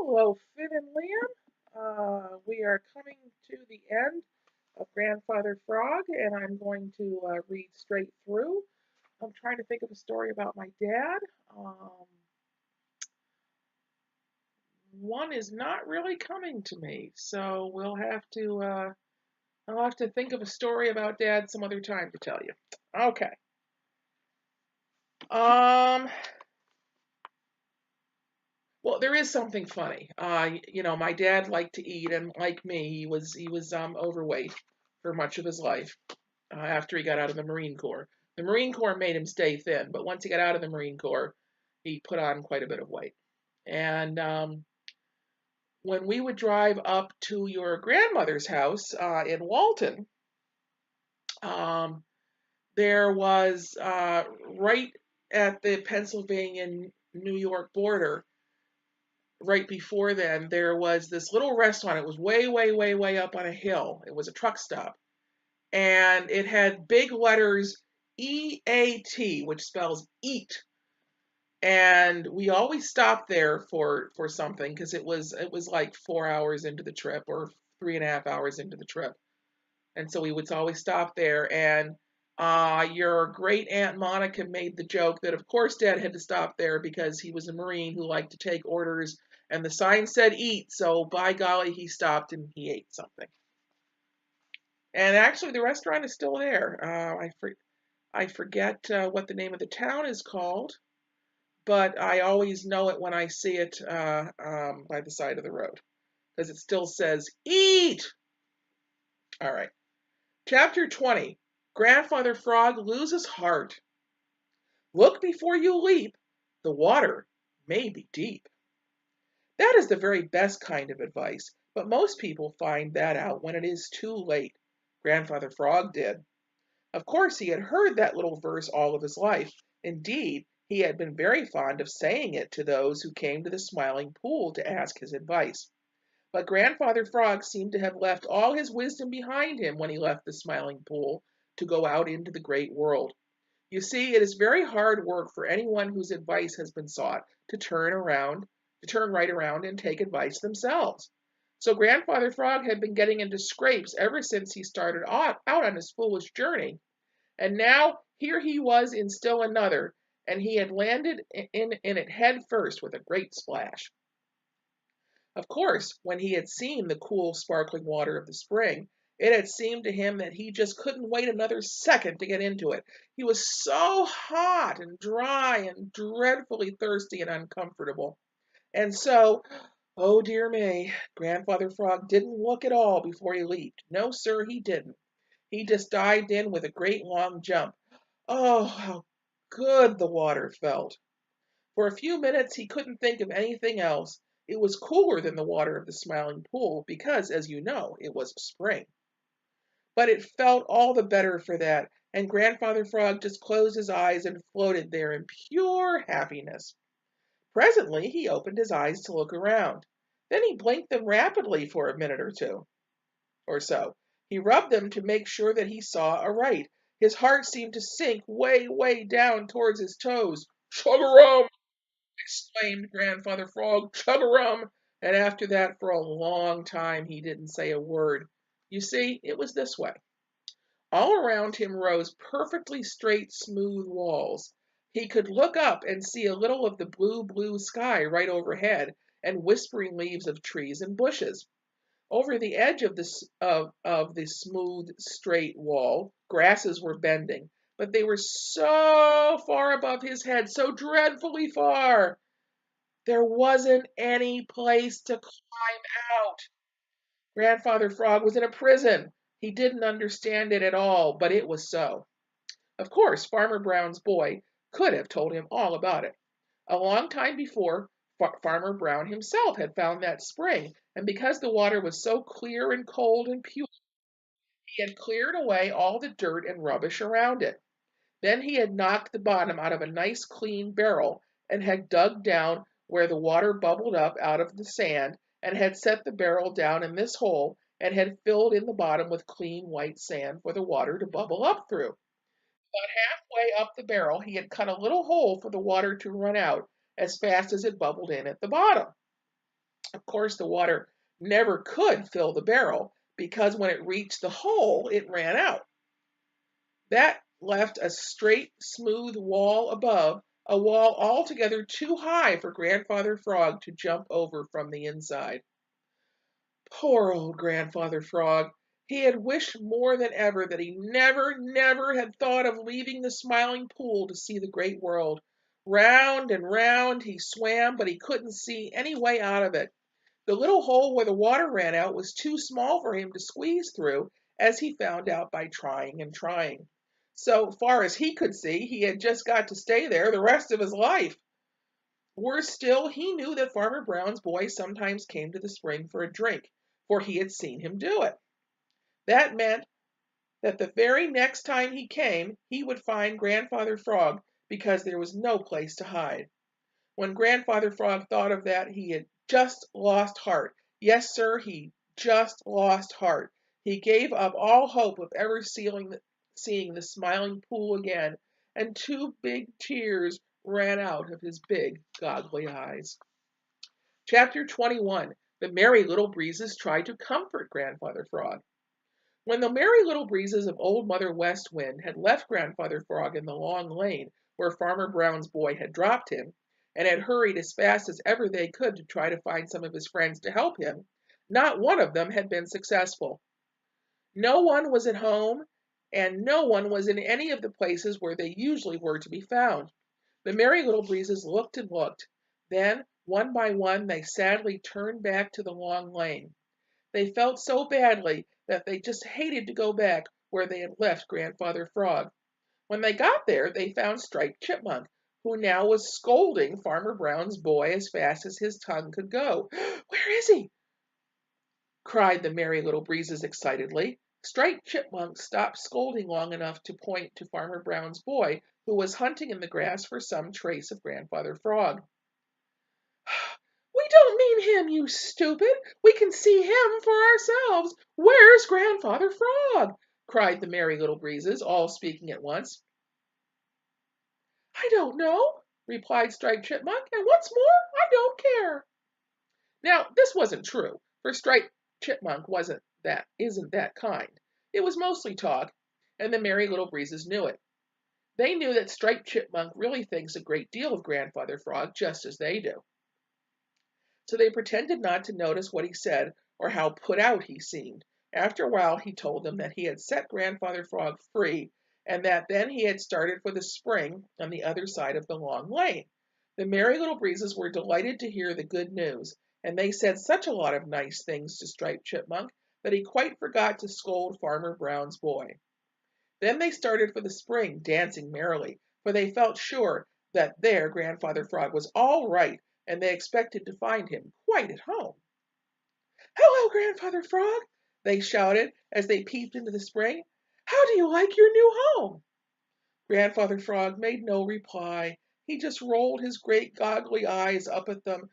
Hello, Finn and Liam. We are coming to the end of Grandfather Frog, and I'm going to read straight through. I'm trying to think of a story about my dad. Um, One is not really coming to me, so I'll have to think of a story about Dad some other time to tell you. Okay. Um, well, there is something funny. My dad liked to eat, and like me, he was overweight for much of his life. After he got out of the Marine Corps. The Marine Corps made him stay thin, but once he got out of the Marine Corps, he put on quite a bit of weight. And when we would drive up to your grandmother's house in Walton, um, there was right at the Pennsylvania New York border, right before then, there was this little restaurant. It was way, way, way, way up on a hill. It was a truck stop. And it had big letters EAT, which spells eat. And we always stopped there for something because it was like 4 hours into the trip or 3.5 hours into the trip, and so we would always stop there. And your great aunt Monica made the joke that of course Dad had to stop there because he was a Marine who liked to take orders, and the sign said eat, so by golly he stopped and he ate something. And actually, the restaurant is still there. I forget what the name of the town is called, but I always know it when I see it by the side of the road because it still says "Eat." All right. Chapter 20. Grandfather Frog loses heart. Look before you leap. The water may be deep. That is the very best kind of advice, but most people find that out when it is too late. Grandfather Frog did. Of course, he had heard that little verse all of his life. Indeed, he had been very fond of saying it to those who came to the Smiling Pool to ask his advice. But Grandfather Frog seemed to have left all his wisdom behind him when he left the Smiling Pool to go out into the great world. You see, it is very hard work for anyone whose advice has been sought to turn right around and take advice themselves. So Grandfather Frog had been getting into scrapes ever since he started out on his foolish journey. And now here he was in still another, and he had landed in it head first with a great splash. Of course, when he had seen the cool, sparkling water of the spring, it had seemed to him that he just couldn't wait another second to get into it. He was so hot and dry and dreadfully thirsty and uncomfortable. And so, oh dear me, Grandfather Frog didn't look at all before he leaped. No, sir, he didn't. He just dived in with a great long jump. Oh, how good the water felt! For a few minutes he couldn't think of anything else. It was cooler than the water of the Smiling Pool because, as you know, it was spring. But it felt all the better for that, and Grandfather Frog just closed his eyes and floated there in pure happiness. Presently he opened his eyes to look around. Then he blinked them rapidly for a minute or two or so. He rubbed them to make sure that he saw aright. His heart seemed to sink way, way down towards his toes. "Chug-a-rum!" exclaimed Grandfather Frog. "Chug-a-rum!" And after that, for a long time, he didn't say a word. You see, it was this way. All around him rose perfectly straight, smooth walls. He could look up and see a little of the blue, blue sky right overhead, and whispering leaves of trees and bushes. Over the edge of the smooth, straight wall, grasses were bending, but they were so far above his head, so dreadfully far. There wasn't any place to climb out. Grandfather Frog was in a prison. He didn't understand it at all, but it was so. Of course, Farmer Brown's boy could have told him all about it. A long time before, Farmer Brown himself had found that spring, and because the water was so clear and cold and pure, he had cleared away all the dirt and rubbish around it. Then he had knocked the bottom out of a nice clean barrel and had dug down where the water bubbled up out of the sand, and had set the barrel down in this hole and had filled in the bottom with clean white sand for the water to bubble up through. About halfway up the barrel, he had cut a little hole for the water to run out as fast as it bubbled in at the bottom. Of course, the water never could fill the barrel because when it reached the hole, it ran out. That left a straight, smooth wall above, a wall altogether too high for Grandfather Frog to jump over from the inside. Poor old Grandfather Frog. He had wished more than ever that he never, never had thought of leaving the Smiling Pool to see the Great World. Round and round he swam, but he couldn't see any way out of it. The little hole where the water ran out was too small for him to squeeze through, as he found out by trying and trying. So far as he could see, he had just got to stay there the rest of his life. Worse still, he knew that Farmer Brown's boy sometimes came to the spring for a drink, for he had seen him do it. That meant that the very next time he came, he would find Grandfather Frog because there was no place to hide. When Grandfather Frog thought of that, he had just lost heart. Yes, sir, he just lost heart. He gave up all hope of ever seeing the Smiling Pool again, and two big tears ran out of his big, goggly eyes. Chapter 21. The Merry Little Breezes Tried to Comfort Grandfather Frog. When the Merry Little Breezes of Old Mother West Wind had left Grandfather Frog in the long lane where Farmer Brown's boy had dropped him, and had hurried as fast as ever they could to try to find some of his friends to help him, not one of them had been successful. No one was at home, and no one was in any of the places where they usually were to be found. The Merry Little Breezes looked and looked. Then, one by one, they sadly turned back to the long lane. They felt so badly that they just hated to go back where they had left Grandfather Frog. When they got there, they found Striped Chipmunk, who now was scolding Farmer Brown's boy as fast as his tongue could go. "Where is he?" cried the Merry Little Breezes excitedly. Striped Chipmunk stopped scolding long enough to point to Farmer Brown's boy, who was hunting in the grass for some trace of Grandfather Frog. "We don't mean him, you stupid. We can see him for ourselves. Where's Grandfather Frog?" cried the Merry Little Breezes, all speaking at once. "I don't know," replied Striped Chipmunk, "and what's more, I don't care." Now, this wasn't true, for Striped Chipmunk isn't that kind. It was mostly talk, and the Merry Little Breezes knew it. They knew that Striped Chipmunk really thinks a great deal of Grandfather Frog, just as they do. So they pretended not to notice what he said or how put out he seemed. After a while, he told them that he had set Grandfather Frog free, and that then he had started for the spring on the other side of the long lane. The Merry Little Breezes were delighted to hear the good news, and they said such a lot of nice things to Striped Chipmunk that he quite forgot to scold Farmer Brown's boy. Then they started for the spring, dancing merrily, for they felt sure that there Grandfather Frog was all right, and they expected to find him quite at home. "Hello, Grandfather Frog!" they shouted as they peeped into the spring. "How do you like your new home?" Grandfather Frog made no reply. He just rolled his great goggly eyes up at them,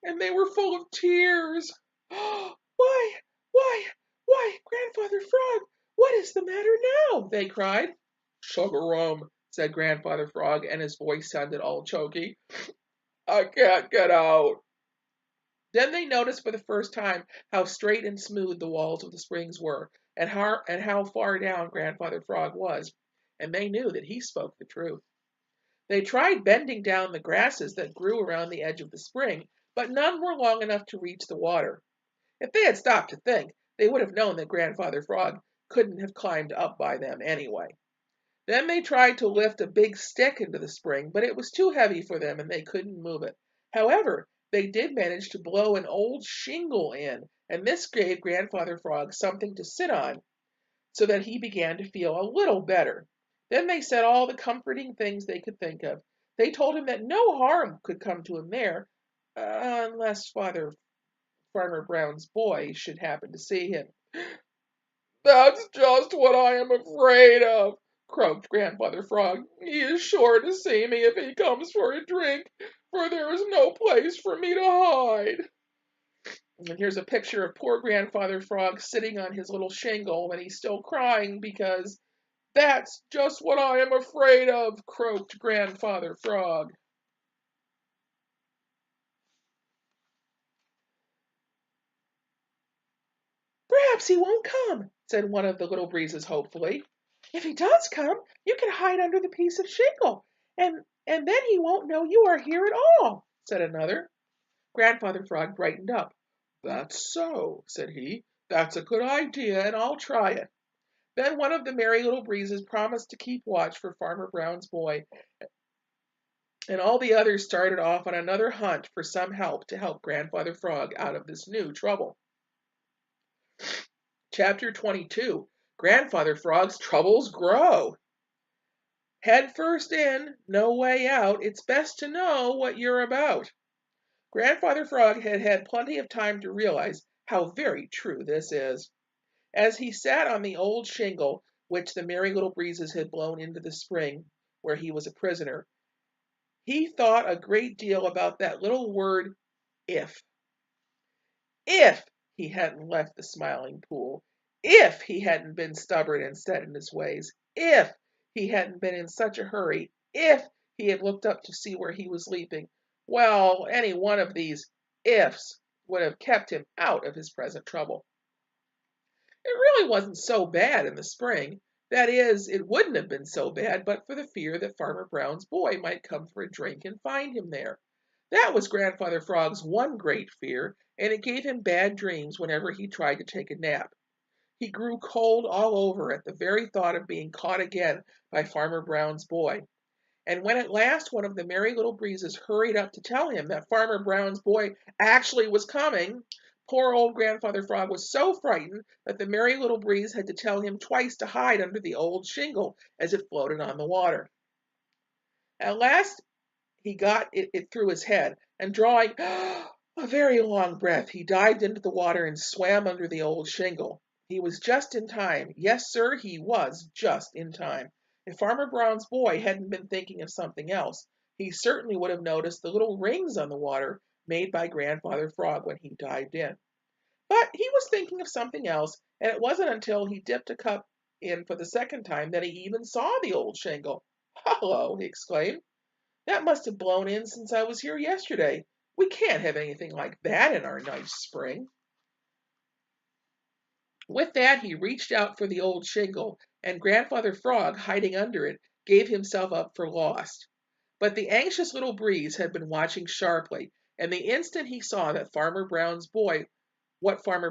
and they were full of tears. "Why, why, why, Grandfather Frog, what is the matter now?" they cried. "Chug-a-rum," said Grandfather Frog, and his voice sounded all choky. "I can't get out." Then they noticed for the first time how straight and smooth the walls of the springs were, and how far down Grandfather Frog was, and they knew that he spoke the truth. They tried bending down the grasses that grew around the edge of the spring, but none were long enough to reach the water. If they had stopped to think, they would have known that Grandfather Frog couldn't have climbed up by them anyway. Then they tried to lift a big stick into the spring, but it was too heavy for them and they couldn't move it. However, they did manage to blow an old shingle in, and this gave Grandfather Frog something to sit on, so that he began to feel a little better. Then they said all the comforting things they could think of. They told him that no harm could come to him there, unless Farmer Brown's boy should happen to see him. "That's just what I am afraid of," croaked Grandfather Frog. "He is sure to see me if he comes for a drink, for there is no place for me to hide." And here's a picture of poor Grandfather Frog sitting on his little shingle when he's still crying because "That's just what I am afraid of," croaked Grandfather Frog. Perhaps he won't come, said one of the Little Breezes hopefully. If he does come, you can hide under the piece of shingle, and then he won't know you are here at all, said another. Grandfather Frog brightened up. That's so, said he. That's a good idea, and I'll try it. Then one of the Merry Little Breezes promised to keep watch for Farmer Brown's boy, and all the others started off on another hunt for some help to help Grandfather Frog out of this new trouble. Chapter 22. Grandfather Frog's Troubles Grow. Head first in, no way out. It's best to know what you're about. Grandfather Frog had had plenty of time to realize how very true this is. As he sat on the old shingle, which the Merry Little Breezes had blown into the spring, where he was a prisoner, he thought a great deal about that little word, if. If he hadn't left the Smiling Pool, if he hadn't been stubborn and set in his ways, if he hadn't been in such a hurry, if he had looked up to see where he was leaping, well, any one of these ifs would have kept him out of his present trouble. It really wasn't so bad in the spring. That is, it wouldn't have been so bad but for the fear that Farmer Brown's boy might come for a drink and find him there. That was Grandfather Frog's one great fear, and it gave him bad dreams whenever he tried to take a nap. He grew cold all over at the very thought of being caught again by Farmer Brown's boy. And when at last one of the Merry Little Breezes hurried up to tell him that Farmer Brown's boy actually was coming, poor old Grandfather Frog was so frightened that the Merry Little Breeze had to tell him twice to hide under the old shingle as it floated on the water. At last he got it through his head, and drawing a very long breath, he dived into the water and swam under the old shingle. He was just in time. Yes, sir, he was just in time. If Farmer Brown's boy hadn't been thinking of something else, he certainly would have noticed the little rings on the water made by Grandfather Frog when he dived in. But he was thinking of something else, and it wasn't until he dipped a cup in for the second time that he even saw the old shingle. "Hello!" he exclaimed. "That must have blown in since I was here yesterday. We can't have anything like that in our nice spring." With that, he reached out for the old shingle, and Grandfather Frog, hiding under it, gave himself up for lost. But the anxious little breeze had been watching sharply, and the instant he saw that what Farmer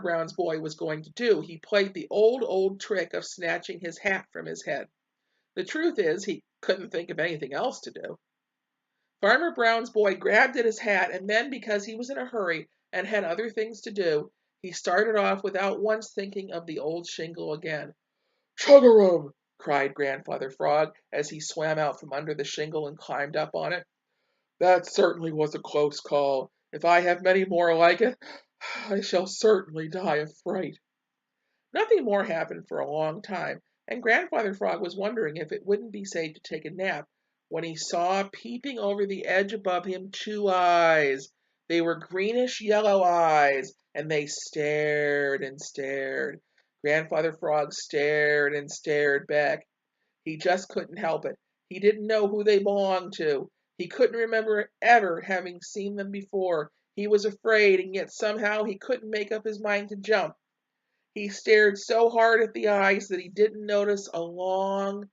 Brown's boy was going to do, he played the old trick of snatching his hat from his head. The truth is, he couldn't think of anything else to do. Farmer Brown's boy grabbed at his hat, and then, because he was in a hurry and had other things to do, he started off without once thinking of the old shingle again. "Chug-a-rum!" cried Grandfather Frog as he swam out from under the shingle and climbed up on it. "That certainly was a close call. If I have many more like it, I shall certainly die of fright." Nothing more happened for a long time, and Grandfather Frog was wondering if it wouldn't be safe to take a nap when he saw peeping over the edge above him two eyes. They were greenish yellow eyes, and they stared and stared. Grandfather Frog stared and stared back. He just couldn't help it. He didn't know who they belonged to. He couldn't remember ever having seen them before. He was afraid, and yet somehow he couldn't make up his mind to jump. He stared so hard at the eyes that he didn't notice a long,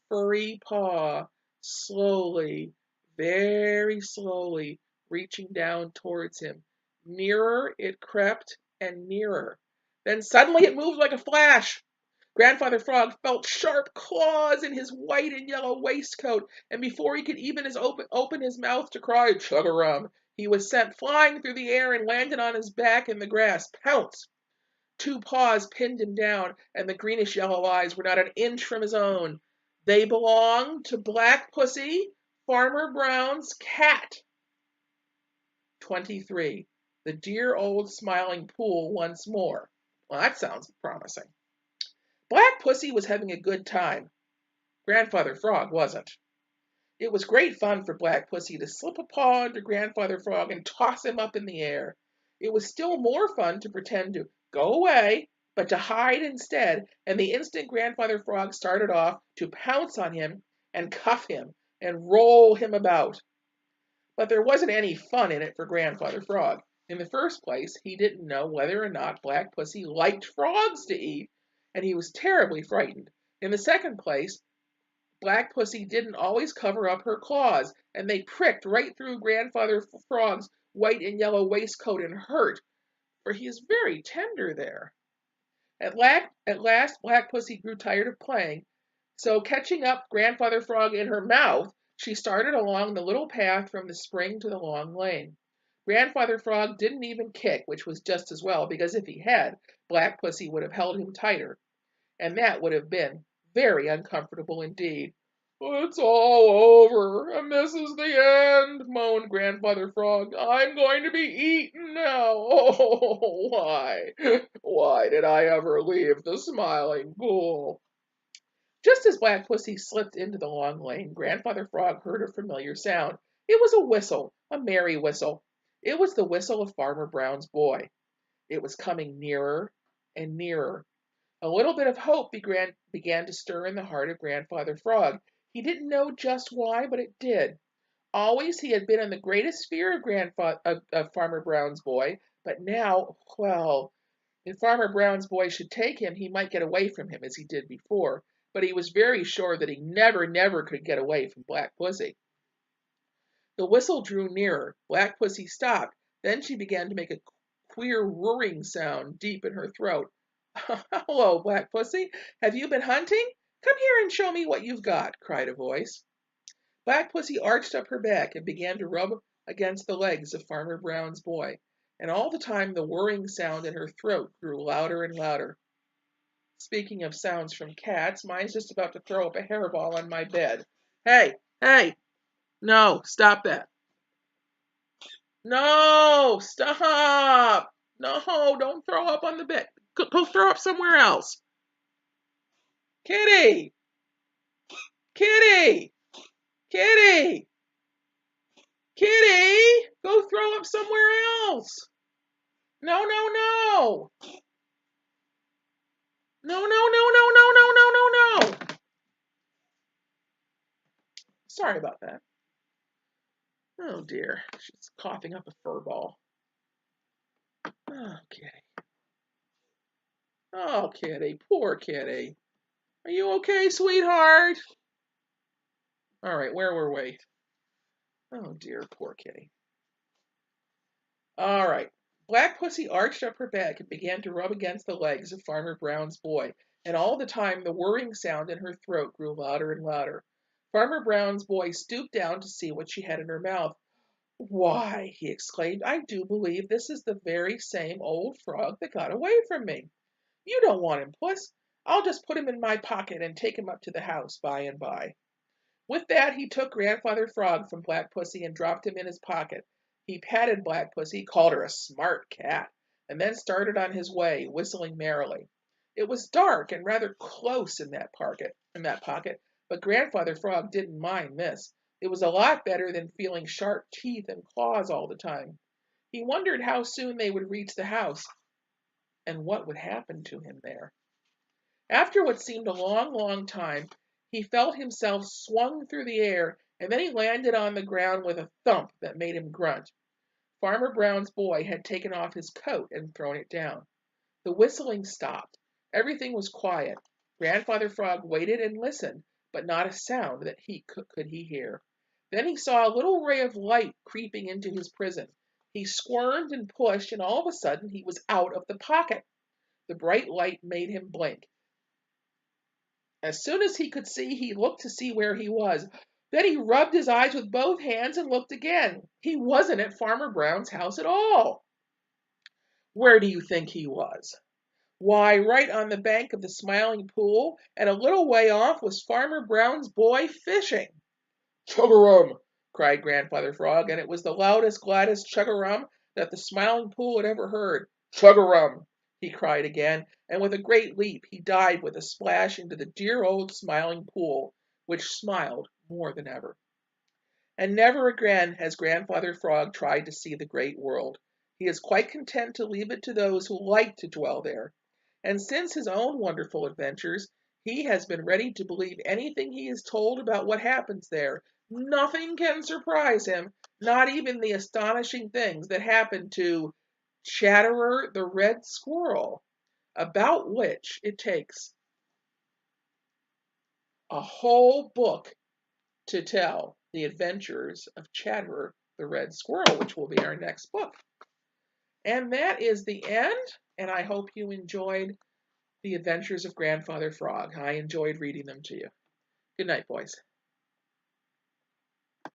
furry paw slowly, very slowly, reaching down towards him. Nearer it crept and nearer. Then suddenly it moved like a flash. Grandfather Frog felt sharp claws in his white and yellow waistcoat, and before he could even open his mouth to cry "Chug-a-rum," he was sent flying through the air and landed on his back in the grass. Pounce! Two paws pinned him down, and the greenish yellow eyes were not an inch from his own. They belonged to Black Pussy, Farmer Brown's cat. 23. The dear old Smiling Pool once more. Well, that sounds promising. Black Pussy was having a good time. Grandfather Frog wasn't. It was great fun for Black Pussy to slip a paw under Grandfather Frog and toss him up in the air. It was still more fun to pretend to go away, but to hide instead, and the instant Grandfather Frog started off, to pounce on him and cuff him and roll him about. But there wasn't any fun in it for Grandfather Frog. In the first place, he didn't know whether or not Black Pussy liked frogs to eat, and he was terribly frightened. In the second place, Black Pussy didn't always cover up her claws, and they pricked right through Grandfather Frog's white and yellow waistcoat and hurt, for he is very tender there. At last, Black Pussy grew tired of playing, so catching up Grandfather Frog in her mouth, she started along the little path from the spring to the long lane. Grandfather Frog didn't even kick, which was just as well, because if he had, Black Pussy would have held him tighter, and that would have been very uncomfortable indeed. "It's all over, and this is the end," moaned Grandfather Frog. "I'm going to be eaten now. Oh, why? Why did I ever leave the Smiling Pool?" Just as Black Pussy slipped into the long lane, Grandfather Frog heard a familiar sound. It was a whistle, a merry whistle. It was the whistle of Farmer Brown's boy. It was coming nearer and nearer. A little bit of hope began to stir in the heart of Grandfather Frog. He didn't know just why, but it did. Always he had been in the greatest fear of Farmer Brown's boy, but now, well, if Farmer Brown's boy should take him, he might get away from him as he did before, but he was very sure that he never could get away from Black Pussy. The whistle drew nearer. Black Pussy stopped. Then she began to make a queer whirring sound deep in her throat. "Hello, Black Pussy. Have you been hunting? Come here and show me what you've got," cried a voice. Black Pussy arched up her back and began to rub against the legs of Farmer Brown's boy, and all the time the whirring sound in her throat grew louder and louder. Speaking of sounds from cats, mine's just about to throw up a hairball on my bed. Hey, hey, no, stop that. No, stop. No, don't throw up on the bed. Go throw up somewhere else. Kitty, kitty, kitty, kitty, go throw up somewhere else. No, no, no. No, no, no, no, no, no, no, no, no. Sorry about that. Oh dear, she's coughing up a fur ball. Oh, kitty. Oh, kitty, poor kitty. Are you okay, sweetheart? All right, where were we? Oh dear, poor kitty. All right. Black Pussy arched up her back and began to rub against the legs of Farmer Brown's boy, and all the time the whirring sound in her throat grew louder and louder. Farmer Brown's boy stooped down to see what she had in her mouth. "Why," he exclaimed, "I do believe this is the very same old frog that got away from me. You don't want him, Puss. I'll just put him in my pocket and take him up to the house by and by." With that, he took Grandfather Frog from Black Pussy and dropped him in his pocket. He patted Black Pussy, called her a smart cat, and then started on his way, whistling merrily. It was dark and rather close in that pocket, but Grandfather Frog didn't mind this. It was a lot better than feeling sharp teeth and claws all the time. He wondered how soon they would reach the house and what would happen to him there. After what seemed a long, long time, he felt himself swung through the air, and then he landed on the ground with a thump that made him grunt. Farmer Brown's boy had taken off his coat and thrown it down. The whistling stopped. Everything was quiet. Grandfather Frog waited and listened, but not a sound that could he hear. Then he saw a little ray of light creeping into his prison. He squirmed and pushed, and all of a sudden he was out of the pocket. The bright light made him blink. As soon as he could see, he looked to see where he was. Then he rubbed his eyes with both hands and looked again. He wasn't at Farmer Brown's house at all. Where do you think he was? Why, right on the bank of the Smiling Pool, and a little way off was Farmer Brown's boy fishing. "Chug-a-rum!" cried Grandfather Frog, and it was the loudest, gladdest chug-a-rum that the Smiling Pool had ever heard. "Chug-a-rum!" he cried again, and with a great leap he dived with a splash into the dear old Smiling Pool, which smiled more than ever. And never again has Grandfather Frog tried to see the Great World. He is quite content to leave it to those who like to dwell there. And since his own wonderful adventures, he has been ready to believe anything he is told about what happens there. Nothing can surprise him, Not even the astonishing things that happened to Chatterer the Red Squirrel, about which it takes a whole book to tell the adventures of Chatterer the Red Squirrel, which will be our next book. And that is the end, and I hope you enjoyed the adventures of Grandfather Frog. I enjoyed reading them to you. Good night, boys.